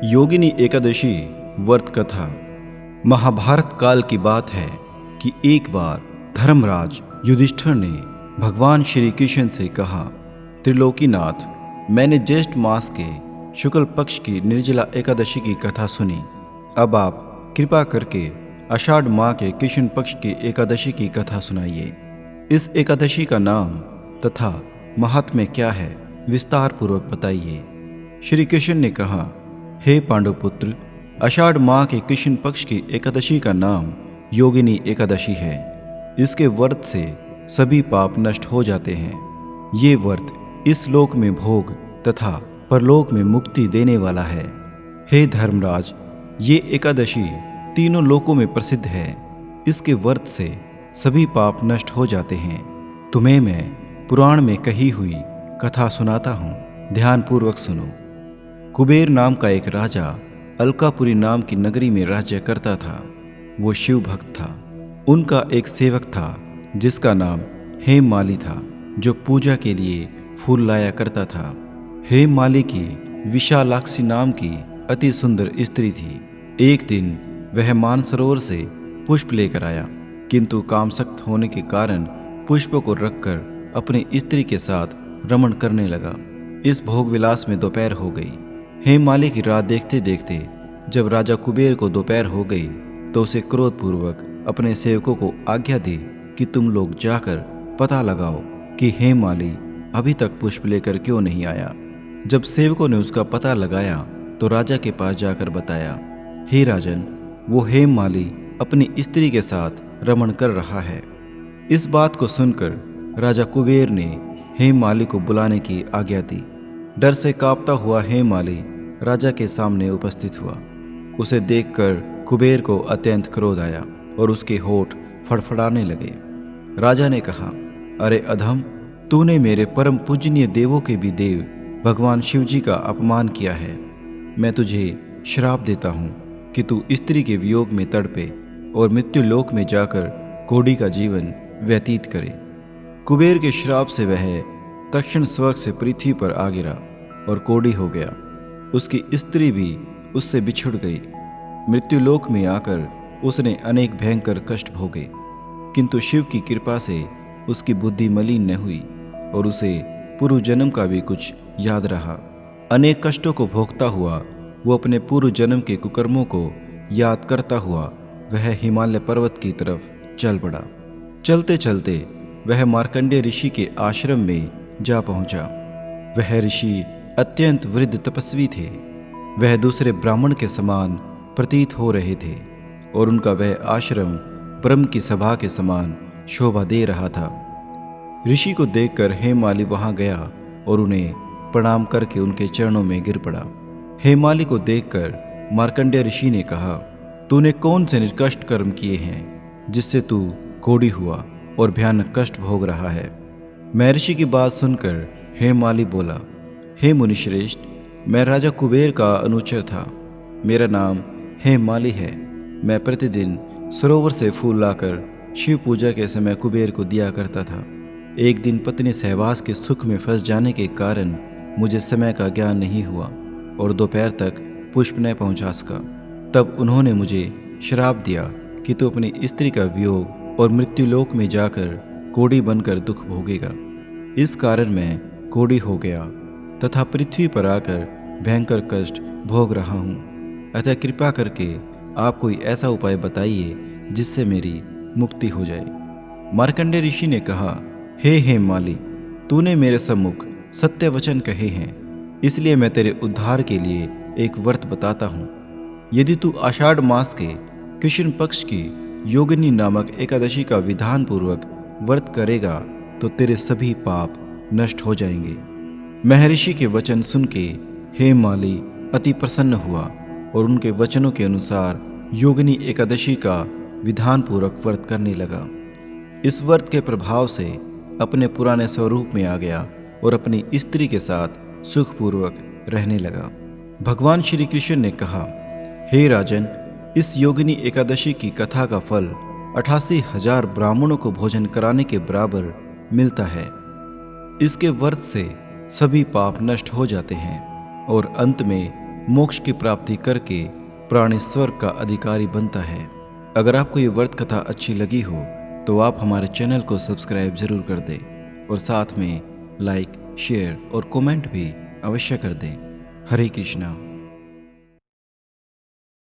योगिनी एकादशी व्रत कथा। महाभारत काल की बात है कि एक बार धर्मराज युधिष्ठिर ने भगवान श्री कृष्ण से कहा, त्रिलोकीनाथ, मैंने ज्येष्ठ मास के शुक्ल पक्ष की निर्जला एकादशी की कथा सुनी। अब आप कृपा करके आषाढ़ माह के कृष्ण पक्ष की एकादशी की कथा सुनाइए। इस एकादशी का नाम तथा महात्म्य क्या है, विस्तार पूर्वक बताइए। श्री कृष्ण ने कहा, हे पांडुपुत्र, आषाढ़ माह के कृष्ण पक्ष की एकादशी का नाम योगिनी एकादशी है। इसके व्रत से सभी पाप नष्ट हो जाते हैं। ये व्रत इस लोक में भोग तथा परलोक में मुक्ति देने वाला है। हे धर्मराज, ये एकादशी तीनों लोकों में प्रसिद्ध है। इसके व्रत से सभी पाप नष्ट हो जाते हैं। तुम्हें मैं पुराण में कही हुई कथा सुनाता हूँ, ध्यानपूर्वक सुनो। कुबेर नाम का एक राजा अलकापुरी नाम की नगरी में राज्य करता था। वो शिव भक्त था। उनका एक सेवक था जिसका नाम हेममाली था, जो पूजा के लिए फूल लाया करता था। हेममाली की विशालाक्षी नाम की अति सुंदर स्त्री थी। एक दिन वह मानसरोवर से पुष्प लेकर आया, किंतु कामसक्त होने के कारण पुष्प को रखकर अपनी स्त्री के साथ रमण करने लगा। इस भोग विलास में दोपहर हो गई। हेममाली की राह देखते देखते जब राजा कुबेर को दोपहर हो गई तो उसे क्रोधपूर्वक अपने सेवकों को आज्ञा दी कि तुम लोग जाकर पता लगाओ कि हेममाली अभी तक पुष्प लेकर क्यों नहीं आया। जब सेवकों ने उसका पता लगाया तो राजा के पास जाकर बताया, हे राजन, वो हेममाली अपनी स्त्री के साथ रमण कर रहा है। इस बात को सुनकर राजा कुबेर ने हेममाली को बुलाने की आज्ञा दी। डर से कांपता हुआ हेममाली राजा के सामने उपस्थित हुआ। उसे देखकर कुबेर को अत्यंत क्रोध आया और उसके होठ फड़फड़ाने लगे। राजा ने कहा, अरे अधम, तूने मेरे परम पूजनीय देवों के भी देव भगवान शिव जी का अपमान किया है। मैं तुझे श्राप देता हूँ कि तू स्त्री के वियोग में तड़पे और मृत्यु लोक में जाकर कोढ़ी का जीवन व्यतीत करे। कुबेर के श्राप से वह तक्षण स्वर्ग से पृथ्वी पर आ गिरा और कोढ़ी हो गया। उसकी स्त्री भी उससे बिछुड़ गई। मृत्यु लोक में आकर उसने अनेक भयंकर कष्ट भोगे, किंतु शिव की कृपा से उसकी बुद्धि मलिन न हुई और उसे पूर्व जन्म का भी कुछ याद रहा। अनेक कष्टों को भोगता हुआ वो अपने पूर्व जन्म के कुकर्मों को याद करता हुआ वह हिमालय पर्वत की तरफ चल पड़ा। चलते चलते वह मार्कंडेय ऋषि के आश्रम में जा पहुंचा। वह ऋषि अत्यंत वृद्ध तपस्वी थे। वह दूसरे ब्राह्मण के समान प्रतीत हो रहे थे और उनका वह आश्रम ब्रह्म की सभा के समान शोभा दे रहा था। ऋषि को देखकर हेममाली वहां गया और उन्हें प्रणाम करके उनके चरणों में गिर पड़ा। हेममाली को देखकर मार्कंडेय ऋषि ने कहा, तूने कौन से निर्कष्ट कर्म किए हैं जिससे तू कोढ़ी हुआ और भयानक कष्ट भोग रहा है। महर्षि की बात सुनकर हेममाली बोला, हे मुनिश्रेष्ठ, मैं राजा कुबेर का अनुचर था। मेरा नाम हेममाली है। मैं प्रतिदिन सरोवर से फूल लाकर शिव पूजा के समय कुबेर को दिया करता था। एक दिन पत्नी सहवास के सुख में फंस जाने के कारण मुझे समय का ज्ञान नहीं हुआ और दोपहर तक पुष्प न पहुंचा सका। तब उन्होंने मुझे श्राप दिया कि तू अपनी स्त्री का वियोग और मृत्युलोक में जाकर कोढ़ी बनकर दुख भोगेगा। इस कारण मैं कोढ़ी हो गया तथा पृथ्वी पर आकर भयंकर कष्ट भोग रहा हूँ। अतः कृपा करके आप कोई ऐसा उपाय बताइए जिससे मेरी मुक्ति हो जाए। मार्कंडेय ऋषि ने कहा, हे हेममाली, तूने मेरे सम्मुख सत्य वचन कहे हैं, इसलिए मैं तेरे उद्धार के लिए एक व्रत बताता हूँ। यदि तू आषाढ़ मास के कृष्ण पक्ष की योगिनी नामक एकादशी का विधान पूर्वक व्रत करेगा तो तेरे सभी पाप नष्ट हो जाएंगे। महर्षि के वचन सुन के हेममाली अति प्रसन्न हुआ और उनके वचनों के अनुसार योगिनी एकादशी का विधान पूर्वक व्रत करने लगा। इस व्रत के प्रभाव से अपने पुराने स्वरूप में आ गया और अपनी स्त्री के साथ सुखपूर्वक रहने लगा। भगवान श्री कृष्ण ने कहा, हे राजन, इस योगिनी एकादशी की कथा का फल 88,000 ब्राह्मणों को भोजन कराने के बराबर मिलता है। इसके व्रत से सभी पाप नष्ट हो जाते हैं और अंत में मोक्ष की प्राप्ति करके प्राणी स्वर्ग का अधिकारी बनता है। अगर आपको ये व्रत कथा अच्छी लगी हो तो आप हमारे चैनल को सब्सक्राइब जरूर कर दें और साथ में लाइक, शेयर और कमेंट भी अवश्य कर दें। हरे कृष्णा।